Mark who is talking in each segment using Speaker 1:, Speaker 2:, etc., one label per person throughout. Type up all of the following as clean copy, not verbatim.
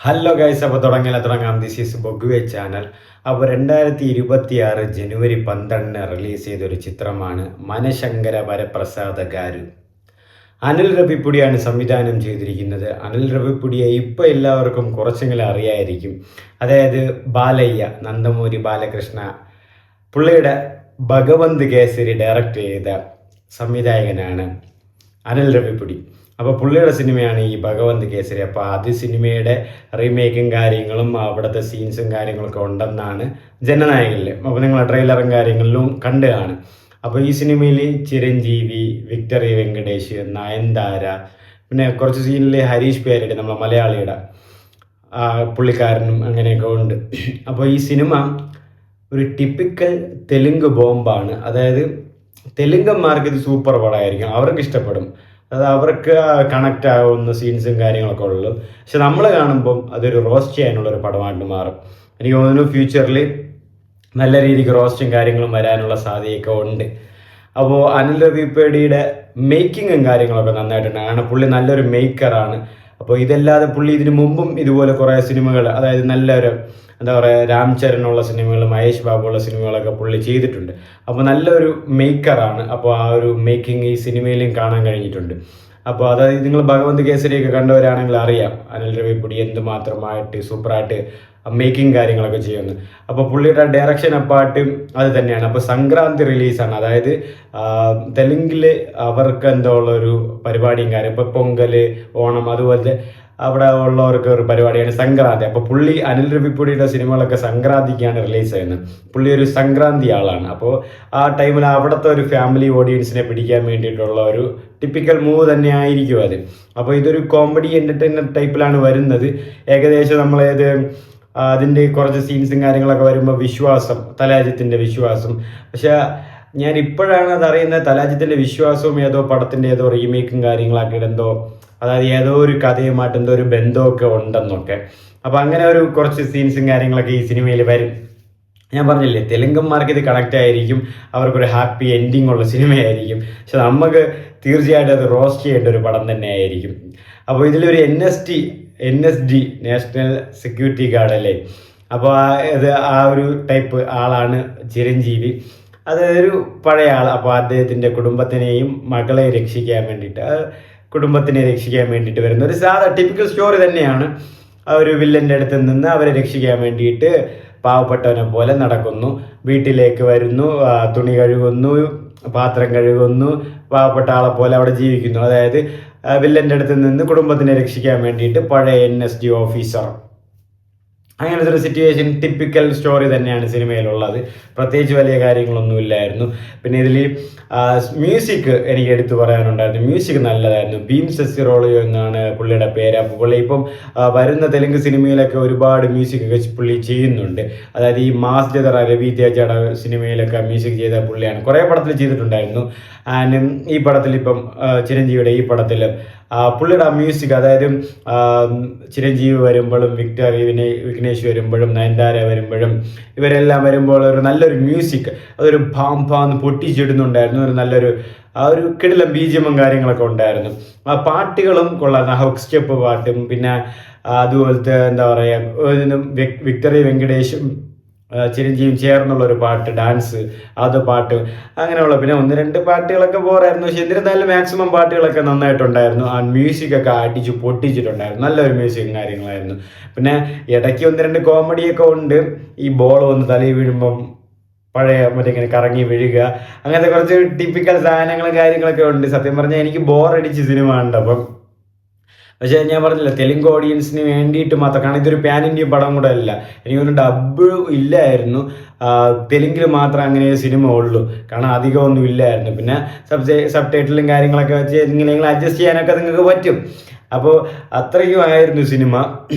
Speaker 1: Hello guys, അപ്പോൾ തുടങ്ങാം. This is ബൊഗ്വേ ചാനൽ. അപ്പോൾ 2026 ജനുവരി 12 റിലീസ് ചെയ്തൊരു ചിത്രമാണ് മനശങ്കര വരപ്രസാദ ഗാരു. അനിൽ രവിപ്പുടിയാണ് സംവിധാനം ചെയ്തിരിക്കുന്നത്. അനിൽ രവിപ്പുടിയെ ഇപ്പോൾ എല്ലാവർക്കും കുറച്ചെങ്കിലും അറിയായിരിക്കും. അതായത് ബാലയ്യ, നന്ദമൂരി ബാലകൃഷ്ണ പുള്ളിയുടെ ഭഗവന്ത് കേസരി ഡയറക്റ്റ് ചെയ്ത സംവിധായകനാണ് അനിൽ രവിപ്പുടി. അപ്പോൾ പുള്ളിയുടെ സിനിമയാണ് ഈ ഭഗവന്ത് കേസരി. അപ്പോൾ സിനിമയുടെ റീമേക്കും കാര്യങ്ങളും അവിടുത്തെ സീൻസും കാര്യങ്ങളൊക്കെ ഉണ്ടെന്നാണ് ജനനായകനിൽ. അപ്പോൾ നിങ്ങൾ ട്രെയിലറും കാര്യങ്ങളിലും കണ്ടു കാണും. അപ്പോൾ ഈ സിനിമയിൽ ചിരഞ്ജീവി, വിക്ടറി വെങ്കടേഷ്, നയൻതാര, പിന്നെ കുറച്ച് സീനിൽ ഹരീഷ് പേരയുടെ നമ്മളെ മലയാളിയുടെ പുള്ളിക്കാരനും അങ്ങനെയൊക്കെ ഉണ്ട്. അപ്പോൾ ഈ സിനിമ ഒരു ടിപ്പിക്കൽ തെലുങ്ക് ബോംബാണ്. അതായത് തെലുങ്കന്മാർക്ക് ഇത് സൂപ്പർ പടമായിരിക്കും, അവർക്ക് ഇഷ്ടപ്പെടും, അത് അവർക്ക് കണക്റ്റ് ആവുന്ന സീൻസും കാര്യങ്ങളൊക്കെ ഉള്ളൂ. പക്ഷെ നമ്മൾ കാണുമ്പം അതൊരു റോസ്റ്റ് ചെയ്യാനുള്ളൊരു പടമായിട്ട് മാറും. എനിക്ക് തോന്നുന്നു ഫ്യൂച്ചറിൽ നല്ല രീതിക്ക് റോസ്റ്റും കാര്യങ്ങളും വരാനുള്ള സാധ്യതയൊക്കെ ഉണ്ട്. അപ്പോൾ അനിൽ രവിപ്പേടിയുടെ മേക്കിങ്ങും കാര്യങ്ങളൊക്കെ നന്നായിട്ടുണ്ട്. കാരണം പുള്ളി നല്ലൊരു മേക്കറാണ്. അപ്പോൾ ഇതല്ലാതെ പുള്ളി ഇതിനു മുമ്പും ഇതുപോലെ കുറേ സിനിമകൾ, അതായത് നല്ലൊരു എന്താ പറയുക, രാം ചരനുള്ള സിനിമകൾ, മഹേഷ് ബാബുള്ള സിനിമകളൊക്കെ പുള്ളി ചെയ്തിട്ടുണ്ട്. അപ്പോൾ നല്ലൊരു മേക്കറാണ്. അപ്പോൾ ആ ഒരു മേക്കിംഗ് ഈ സിനിമയിലും കാണാൻ കഴിഞ്ഞിട്ടുണ്ട്. അപ്പോൾ അതായത് നിങ്ങൾ ഭഗവന്ത് കേസരിയൊക്കെ കണ്ടവരാണെങ്കിൽ അറിയാം അനിൽ രവിപ്പുടി എന്തുമാത്രമായിട്ട് സൂപ്പറായിട്ട് മേക്കിംഗ് കാര്യങ്ങളൊക്കെ ചെയ്യുന്നു. അപ്പോൾ പുള്ളിയുടെ ഡയറക്ഷൻ അപ്പാർട്ട് അത് തന്നെയാണ്. അപ്പോൾ സംക്രാന്തി റിലീസാണ്. അതായത് തെലുങ്കിൽ അവർക്ക് എന്തോ ഉള്ളൊരു പരിപാടിയും കാര്യം, ഇപ്പോൾ പൊങ്കൽ, ഓണം, അതുപോലത്തെ അവിടെ ഉള്ളവർക്ക് ഒരു പരിപാടിയാണ് സംക്രാന്തി. അപ്പോൾ പുള്ളി അനിൽ രവിപ്പുടിയുടെ സിനിമകളൊക്കെ സംക്രാന്തിക്കാണ് റിലീസ് ചെയ്യുന്നത്. പുള്ളി ഒരു സംക്രാന്തി ആളാണ്. അപ്പോൾ ആ ടൈമിൽ അവിടുത്തെ ഒരു ഫാമിലി ഓഡിയൻസിനെ പിടിക്കാൻ വേണ്ടിയിട്ടുള്ള ഒരു ടിപ്പിക്കൽ മൂവ് തന്നെ ആയിരിക്കും അത്. അപ്പോൾ ഇതൊരു കോമഡി എൻ്റർടൈനർ ടൈപ്പിലാണ് വരുന്നത്. ഏകദേശം നമ്മളേത് അതിൻ്റെ കുറച്ച് സീൻസും കാര്യങ്ങളൊക്കെ വരുമ്പോൾ വിശ്വാസം, തലാജിത്തിൻ്റെ വിശ്വാസം. പക്ഷെ ഞാൻ ഇപ്പോഴാണ് അത് അറിയുന്നത്, തലാജിത്തിൻ്റെ വിശ്വാസവും ഏതോ പടത്തിൻ്റെ ഏതോ റീമേക്കും കാര്യങ്ങളാക്കിയിട്ട് എന്തോ, അതായത് ഏതോ ഒരു കഥയുമായിട്ട് എന്തോ ഒരു ബന്ധമൊക്കെ ഉണ്ടെന്നൊക്കെ. അപ്പോൾ അങ്ങനെ ഒരു കുറച്ച് സീൻസും കാര്യങ്ങളൊക്കെ ഈ സിനിമയിൽ വരും. ഞാൻ പറഞ്ഞില്ലേ, തെലുങ്കന്മാർക്ക് ഇത് കണക്റ്റ് ആയിരിക്കും, അവർക്കൊരു ഹാപ്പി എൻഡിങ് ഉള്ള സിനിമയായിരിക്കും. പക്ഷെ നമുക്ക് തീർച്ചയായിട്ടും അത് റോസ്റ്റ് ചെയ്യേണ്ട ഒരു പടം തന്നെ ആയിരിക്കും. അപ്പോൾ ഇതിലൊരു NSD നാഷണൽ സെക്യൂരിറ്റി ഗാർഡ് അല്ലേ, അപ്പോൾ ഇത് ആ ഒരു ടൈപ്പ് ആളാണ് ചിരഞ്ജീവി. അതൊരു പഴയ ആൾ. അപ്പോൾ അദ്ദേഹത്തിൻ്റെ കുടുംബത്തിനെയും മകളെയും രക്ഷിക്കാൻ വേണ്ടിയിട്ട്, കുടുംബത്തിനെ രക്ഷിക്കാൻ വേണ്ടിയിട്ട് വരുന്ന ഒരു സാധാ ടിപ്പിക്കൽ സ്റ്റോറി തന്നെയാണ്. ആ ഒരു വില്ലൻ്റെ അടുത്ത് നിന്ന് അവരെ രക്ഷിക്കാൻ വേണ്ടിയിട്ട് പാവപ്പെട്ടവനെ പോലെ നടക്കുന്നു, വീട്ടിലേക്ക് വരുന്നു, തുണി കഴുകുന്നു, പാത്രം കഴുകുന്നു, പാവപ്പെട്ട ആളെ പോലെ അവിടെ ജീവിക്കുന്നു. അതായത് വില്ലൻ്റെ അടുത്ത് നിന്ന് കുടുംബത്തിനെ രക്ഷിക്കാൻ വേണ്ടിയിട്ട് പഴയ NSD ഓഫീസർ. അങ്ങനത്തെ ഒരു സിറ്റുവേഷൻ, ടിപ്പിക്കൽ സ്റ്റോറി തന്നെയാണ് സിനിമയിലുള്ളത്. പ്രത്യേകിച്ച് വലിയ കാര്യങ്ങളൊന്നുമില്ലായിരുന്നു. പിന്നെ ഇതിൽ മ്യൂസിക് എനിക്ക് എടുത്തു പറയാനുണ്ടായിരുന്നു. മ്യൂസിക് നല്ലതായിരുന്നു. ഭീം സെസിറോളിയോ എന്നാണ് പുള്ളിയുടെ പേര്. അപ്പോൾ പുള്ളി ഇപ്പം വരുന്ന തെലുങ്ക് സിനിമയിലൊക്കെ ഒരുപാട് മ്യൂസിക് ഒക്കെ പുള്ളി ചെയ്യുന്നുണ്ട്. അതായത് ഈ മാസ് ജതറ രവി തേജയുടെ സിനിമയിലൊക്കെ മ്യൂസിക് ചെയ്ത പുള്ളിയാണ്. കുറേ പടത്തിൽ ചെയ്തിട്ടുണ്ടായിരുന്നു. ആൻഡ് ഈ പടത്തിൽ ഇപ്പം ചിരഞ്ജീവിയുടെ ഈ പടത്തിൽ പുള്ളിയുടെ ആ മ്യൂസിക്, അതായത് ചിരഞ്ജീവി വരുമ്പോഴും വിഘ്നേഷ് വരുമ്പോഴും നയൻതാര വരുമ്പോഴും ഇവരെല്ലാം വരുമ്പോൾ ഒരു നല്ലൊരു മ്യൂസിക്, അതൊരു ഭാന്ന് പൊട്ടിച്ചിടുന്നുണ്ടായിരുന്നു. ഒരു നല്ലൊരു ആ ഒരു കിടിലം ബീജിയമും കാര്യങ്ങളൊക്കെ ഉണ്ടായിരുന്നു. ആ പാട്ടുകളും കൊള്ളായിരുന്നു. ഹൗക്ക് സ്റ്റെപ്പ് പാട്ടും, പിന്നെ അതുപോലത്തെ എന്താ പറയുക, വിക്ടറി വെങ്കടേഷും ചിരഞ്ജീവിയും ചേർന്നുള്ളൊരു പാട്ട്, ഡാൻസ്, അത് പാട്ട്, അങ്ങനെയുള്ള പിന്നെ 1-2 പാട്ടുകളൊക്കെ ബോറായിരുന്നു. പക്ഷെ എന്നിരുന്നാലും മാക്സിമം പാട്ടുകളൊക്കെ നന്നായിട്ടുണ്ടായിരുന്നു. ആ മ്യൂസിക്കൊക്കെ അടിച്ച് പൊട്ടിച്ചിട്ടുണ്ടായിരുന്നു. നല്ലൊരു മ്യൂസിക്കും കാര്യങ്ങളായിരുന്നു. പിന്നെ ഇടയ്ക്ക് 1-2 കോമഡിയൊക്കെ ഉണ്ട്. ഈ ബോൾ വന്ന് തലയിൽ വീഴുമ്പം പഴയ മറ്റേ ഇങ്ങനെ കറങ്ങി വീഴുക, അങ്ങനത്തെ കുറച്ച് ടിപ്പിക്കൽ സാധനങ്ങളും കാര്യങ്ങളൊക്കെ ഉണ്ട്. സത്യം പറഞ്ഞാൽ എനിക്ക് ബോറടിച്ച് സിനിമ കണ്ടപ്പം. പക്ഷേ ഞാൻ പറഞ്ഞില്ല, തെലുങ്ക് ഓഡിയൻസിന് വേണ്ടിയിട്ട് മാത്രം, കാരണം ഇതൊരു പാൻ ഇന്ത്യ പടം കൂടെ അല്ല. എനിക്കൊരു ഡബ് ഇല്ലായിരുന്നു. തെലുങ്കിൽ മാത്രം അങ്ങനെ സിനിമ ഉള്ളൂ, കാരണം അധികമൊന്നും ഇല്ലായിരുന്നു. പിന്നെ സബ് ടൈറ്റിലും കാര്യങ്ങളൊക്കെ വെച്ച് എങ്ങനെയെങ്കിലും അഡ്ജസ്റ്റ് ചെയ്യാനൊക്കെ നിങ്ങൾക്ക് പറ്റും. അപ്പോൾ അത്രയ്ക്കും ആയിരുന്നു സിനിമ.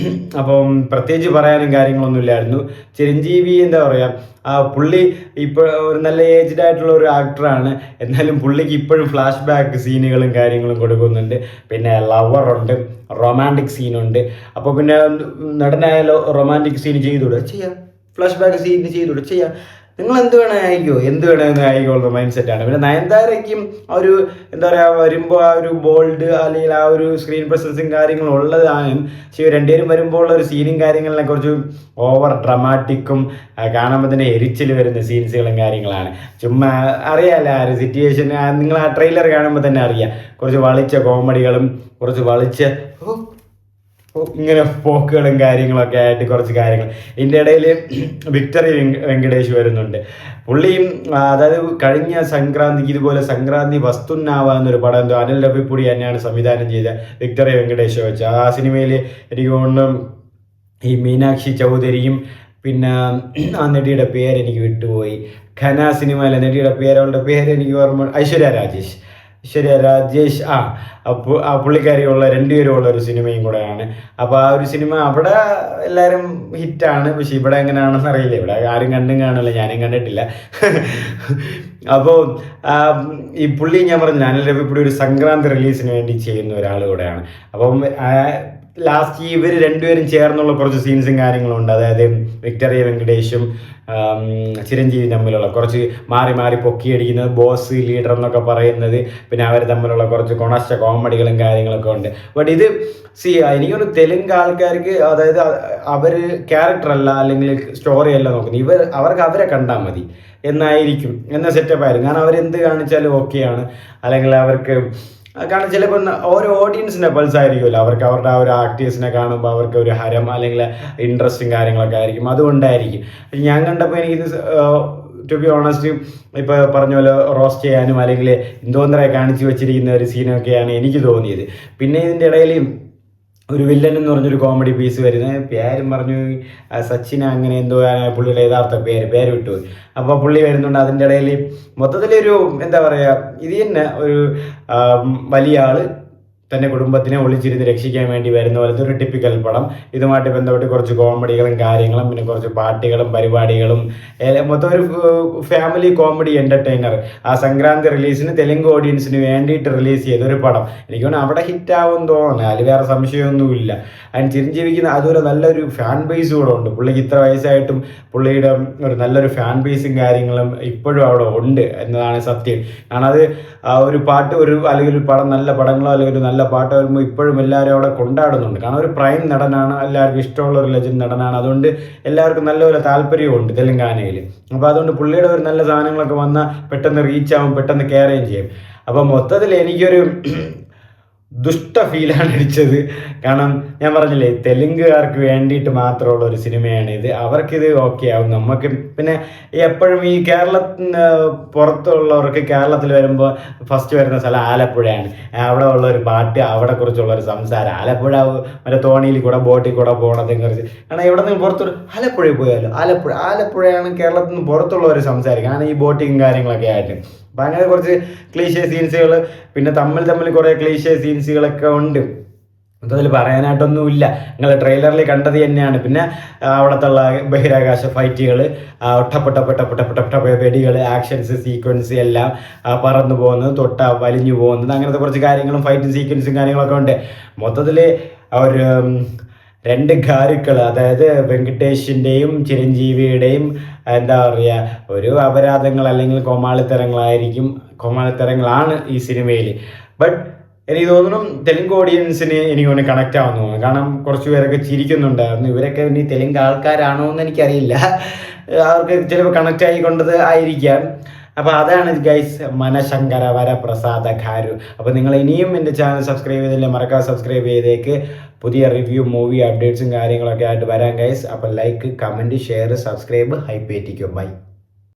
Speaker 1: അപ്പം പ്രത്യേകിച്ച് പറയാനും കാര്യങ്ങളൊന്നും ഇല്ലായിരുന്നു. ചിരഞ്ജീവി എന്താ പറയുക, പുള്ളി ഇപ്പോൾ ഒരു നല്ല ഏജ്ഡ് ആയിട്ടുള്ള ഒരു ആക്ടറാണ്. എന്നാലും പുള്ളിക്ക് ഇപ്പോഴും ഫ്ലാഷ് ബാക്ക് സീനുകളും കാര്യങ്ങളും കൊടുക്കുന്നുണ്ട്. പിന്നെ ലവറുണ്ട്, റൊമാൻറ്റിക് സീനുണ്ട്. അപ്പോൾ പിന്നെ നടനായാലോ റൊമാൻറ്റിക് സീൻ ചെയ്തുകൂടെ, ചെയ്യാം. ഫ്ലാഷ് ബാക്ക് സീൻ ചെയ്തുകൂടെ, ചെയ്യാം. നിങ്ങൾ എന്ത് വേണേ ആയിക്കോ, എന്ത് വേണമെന്ന് ആയിക്കോളുന്ന മൈൻഡ് സെറ്റാണ്. പിന്നെ നയൻതാരയ്ക്കും ആ ഒരു എന്താ പറയുക വരുമ്പോൾ ആ ഒരു ബോൾഡ് അല്ലെങ്കിൽ ആ ഒരു സ്ക്രീൻ പ്രസൻസും കാര്യങ്ങളും ഉള്ളതാണ്. പക്ഷേ രണ്ടുപേരും വരുമ്പോൾ ഉള്ള ഒരു സീനും കാര്യങ്ങളിലെ കുറച്ച് ഓവർ ഡ്രമാറ്റിക്കും കാണുമ്പോൾ തന്നെ എരിച്ചിൽ വരുന്ന സീൻസുകളും കാര്യങ്ങളാണ്. ചുമ്മാ അറിയാമല്ലോ ആ ഒരു സിറ്റുവേഷൻ, നിങ്ങൾ ആ ട്രെയിലർ കാണുമ്പോൾ തന്നെ അറിയാം. കുറച്ച് വളിച്ച കോമഡികളും കുറച്ച് വളിച്ച ഇങ്ങനെ പോക്കുകളും കാര്യങ്ങളൊക്കെ ആയിട്ട് കുറച്ച് കാര്യങ്ങൾ. ഇതിൻ്റെ ഇടയിൽ വിക്ടറി വെങ്കടേഷ് വരുന്നുണ്ട്. പുള്ളിയും അതായത് കഴിഞ്ഞ സംക്രാന്തിക്ക് ഇതുപോലെ സംക്രാന്തി വസ്തുന്നാവാന്നൊരു പടം എന്തോ അനിൽ രവിപുടി തന്നെയാണ് സംവിധാനം ചെയ്ത വിക്ടറി വെങ്കടേഷ് വെച്ച് ആ സിനിമയിൽ എനിക്ക് തോന്നുന്നു ഈ മീനാക്ഷി ചൗധരിയും പിന്നെ ആ നടിയുടെ പേര് എനിക്ക് വിട്ടുപോയി, ഖന സിനിമയിലെ നടിയുടെ അവളുടെ പേര് എനിക്ക് ഓർമ്മ, ഐശ്വര്യ രാജേഷ് ആ പുള്ളിക്കാരിയുള്ള രണ്ടുപേരുമുള്ള ഒരു സിനിമയും കൂടെയാണ്. അപ്പോൾ ആ ഒരു സിനിമ അവിടെ എല്ലാവരും ഹിറ്റാണ്. പക്ഷെ ഇവിടെ എങ്ങനെയാണെന്ന് അറിയില്ല, ഇവിടെ ആരും കണ്ടും കാണില്ല, ഞാനും കണ്ടിട്ടില്ല. അപ്പോൾ ഈ പുള്ളി ഞാൻ പറഞ്ഞു അനിൽ രവിപുടി ഒരു സംക്രാന്തി റിലീസിന് വേണ്ടി ചെയ്യുന്ന ഒരാൾ കൂടെയാണ്. അപ്പം ലാസ്റ്റ് ഇവർ രണ്ടുപേരും ചേർന്നുള്ള കുറച്ച് സീൻസും കാര്യങ്ങളും ഉണ്ട്. അതായത് വിക്ടറിയ വെങ്കടേഷും ചിരഞ്ജീവി തമ്മിലുള്ള കുറച്ച് മാറി മാറി പൊക്കിയടിക്കുന്നത്, ബോസ് ലീഡർ എന്നൊക്കെ പറയുന്നത്, പിന്നെ അവർ തമ്മിലുള്ള കുറച്ച് കൊണച്ച കോമഡികളും കാര്യങ്ങളൊക്കെ ഉണ്ട്. ബട്ട് ഇത് എനിക്കൊരു തെലുങ്ക് ആൾക്കാർക്ക് അതായത് അവർ ക്യാരക്ടറല്ല അല്ലെങ്കിൽ സ്റ്റോറി അല്ല നോക്കുന്നത്, അവർക്ക് അവരെ കണ്ടാൽ മതി എന്നായിരിക്കും എന്ന സെറ്റപ്പായിരിക്കും. കാരണം അവരെന്ത് കാണിച്ചാലും ഓക്കെയാണ്. അല്ലെങ്കിൽ അവർക്ക് കാരണം ചിലപ്പോൾ ഓരോ ഓഡിയൻസിൻ്റെ പൾസ് ആയിരിക്കുമല്ലോ, അവർക്ക് അവരുടെ ആ ഒരു ആക്ടേഴ്സിനെ കാണുമ്പോൾ അവർക്ക് ഒരു ഹരം അല്ലെങ്കിൽ ഇൻട്രസ്റ്റും കാര്യങ്ങളൊക്കെ ആയിരിക്കും. അതുകൊണ്ടായിരിക്കും ഞാൻ കണ്ടപ്പോൾ എനിക്കിത് ടു ബി ഓണസ്റ്റ് ഇപ്പോൾ പറഞ്ഞ പോലെ റോസ്റ്റ് ചെയ്യാനും അല്ലെങ്കിൽ എന്തോന്നറെ കാണിച്ചു വെച്ചിരിക്കുന്ന ഒരു സീനൊക്കെയാണ് എനിക്ക് തോന്നിയത്. പിന്നെ ഇതിൻ്റെ ഇടയിൽ ഒരു വില്ലൻ എന്ന് പറഞ്ഞൊരു കോമഡി പീസ് വരുന്നത്, പേരും പറഞ്ഞു സച്ചിൻ അങ്ങനെ എന്തോ പുള്ളിയുടെ യഥാർത്ഥ പേര് വിട്ടുപോയി. അപ്പോൾ പുള്ളി വരുന്നുണ്ട്. അതിൻ്റെ ഇടയിൽ മൊത്തത്തിലൊരു എന്താ പറയുക, ഇത് തന്നെ ഒരു വലിയ ആൾ തൻ്റെ കുടുംബത്തിനെ ഒളിച്ചിരുന്ന് രക്ഷിക്കാൻ വേണ്ടി വരുന്ന പോലത്തെ ഒരു ടിപ്പിക്കൽ പടം. ഇതുമായിട്ട് ബന്ധപ്പെട്ട് കുറച്ച് കോമഡികളും കാര്യങ്ങളും പിന്നെ കുറച്ച് പാട്ടുകളും പരിപാടികളും മൊത്തം ഒരു ഫാമിലി കോമഡി എൻ്റർടൈനർ. ആ സംക്രാന്തി റിലീസിന് തെലുങ്ക് ഓഡിയൻസിന് വേണ്ടിയിട്ട് റിലീസ് ചെയ്തൊരു പടം. എനിക്ക് തോന്നുന്നു അവിടെ ഹിറ്റാവും തോന്നുന്നു, അതിൽ വേറെ സംശയമൊന്നുമില്ല. അതിന് ചിരഞ്ജീവിക്ക് അതുപോലെ നല്ലൊരു ഫാൻ ബേസ് കൂടെ ഉണ്ട്. പുള്ളിക്ക് ഇത്ര വയസ്സായിട്ടും പുള്ളിയുടെ ഒരു നല്ലൊരു ഫാൻ ബേസും കാര്യങ്ങളും ഇപ്പോഴും അവിടെ ഉണ്ട് എന്നതാണ് സത്യം. കാരണം അത് ഒരു പാട്ട് അല്ലെങ്കിൽ ഒരു പടം, നല്ല പടങ്ങളോ അല്ലെങ്കിൽ ഒരു നല്ല പാട്ട് വരുമ്പോൾ ഇപ്പോഴും എല്ലാവരും അവിടെ കൊണ്ടാടുന്നുണ്ട്. കാരണം ഒരു പ്രൈം നടനാണ്, എല്ലാവർക്കും ഇഷ്ടമുള്ള ഒരു ലെജൻഡ് നടനാണ്. അതുകൊണ്ട് എല്ലാവർക്കും നല്ലപോലെ താല്പര്യമുണ്ട് തെലങ്കാനയിൽ. അപ്പോൾ അതുകൊണ്ട് പുള്ളിയുടെ ഒരു നല്ല സാധനങ്ങളൊക്കെ വന്നാൽ പെട്ടെന്ന് റീച്ചാവും, പെട്ടെന്ന് കെയറുകയും ചെയ്യും. അപ്പോൾ മൊത്തത്തിൽ എനിക്കൊരു ദുഷ്ട ഫീലാണ് അടിച്ചത്. കാരണം ഞാൻ പറഞ്ഞില്ലേ തെലുങ്കുകാർക്ക് വേണ്ടിയിട്ട് മാത്രമുള്ള ഒരു സിനിമയാണ് ഇത്. അവർക്കിത് ഓക്കെ ആവും, നമുക്ക് പിന്നെ എപ്പോഴും ഈ കേരളത്തിന് പുറത്തുള്ളവർക്ക് കേരളത്തിൽ വരുമ്പോൾ ഫസ്റ്റ് വരുന്ന സ്ഥലം ആലപ്പുഴയാണ്. അവിടെ ഉള്ള ഒരു പാട്ട്, അവിടെ കുറിച്ചുള്ള ഒരു സംസാരം, ആലപ്പുഴ മറ്റേ തോണിയിൽ കൂടെ ബോട്ടിൽ കൂടെ പോകണതിനെ കുറിച്ച്. കാരണം ഇവിടെ നിന്ന് പുറത്തൊരു ആലപ്പുഴയിൽ പോയാലോ, ആലപ്പുഴയാണ് കേരളത്തിൽ നിന്ന് പുറത്തുള്ളവർ സംസാരിക്കുക. കാരണം ഈ ബോട്ടിങ്ങും കാര്യങ്ങളൊക്കെ ആയിട്ട് അപ്പം അങ്ങനെ കുറച്ച് ക്ലീഷേ സീൻസുകൾ, പിന്നെ തമ്മിൽ കുറേ ക്ലീഷേ സീൻസുകളൊക്കെ ഉണ്ട്. അതിൽ പറയാനായിട്ടൊന്നുമില്ല, നിങ്ങൾ ട്രെയിലറിൽ കണ്ടത് തന്നെയാണ്. പിന്നെ അവിടത്തുള്ള ബഹിരാകാശ ഫൈറ്റുകൾ, ഒട്ടപ്പെട്ട വെടികൾ, ആക്ഷൻസ് സീക്വൻസ് എല്ലാം പറന്നു പോകുന്നത്, വലിഞ്ഞു പോകുന്നത്, അങ്ങനത്തെ കുറച്ച് കാര്യങ്ങളും ഫൈറ്റും സീക്വൻസും കാര്യങ്ങളൊക്കെ ഉണ്ട്. മൊത്തത്തിൽ ഒരു രണ്ട് ഗാരുക്കൾ, അതായത് വെങ്കടേഷിൻ്റെയും ചിരഞ്ജീവിയുടെയും എന്താ പറയുക ഒരു അപരാധങ്ങൾ അല്ലെങ്കിൽ കോമാളിത്തരങ്ങളാണ് ഈ സിനിമയിൽ. ബട്ട് എനിക്ക് തോന്നുന്നു തെലുങ്ക് ഓഡിയൻസിന് എനിക്കൊന്ന് കണക്റ്റ് ആവുന്നു തോന്നുന്നു. കാരണം കുറച്ച് പേരൊക്കെ ചിരിക്കുന്നുണ്ടായിരുന്നു. ഇവരൊക്കെ ഇനി തെലുങ്ക് ആൾക്കാരാണോ എന്ന് എനിക്കറിയില്ല, അവർക്ക് ചിലപ്പോൾ കണക്റ്റ് ആയിക്കൊണ്ടത് ആയിരിക്കാം. അപ്പോൾ അതാണ് ഗൈസ് മനശങ്കര വരപ്രസാദ ഗാരു. അപ്പോൾ നിങ്ങൾ ഇനിയും എൻ്റെ ചാനൽ സബ്സ്ക്രൈബ് ചെയ്തില്ല, മറക്കാതെ സബ്സ്ക്രൈബ് ചെയ്തേക്ക്. പുതിയ റിവ്യൂ മൂവി അപ്ഡേറ്റ്സും കാര്യങ്ങളൊക്കെ ആയിട്ട് വരാം ഗൈസ്. അപ്പോൾ like, comment, share, subscribe, hype ഏറ്റിക്കോ. ബൈ.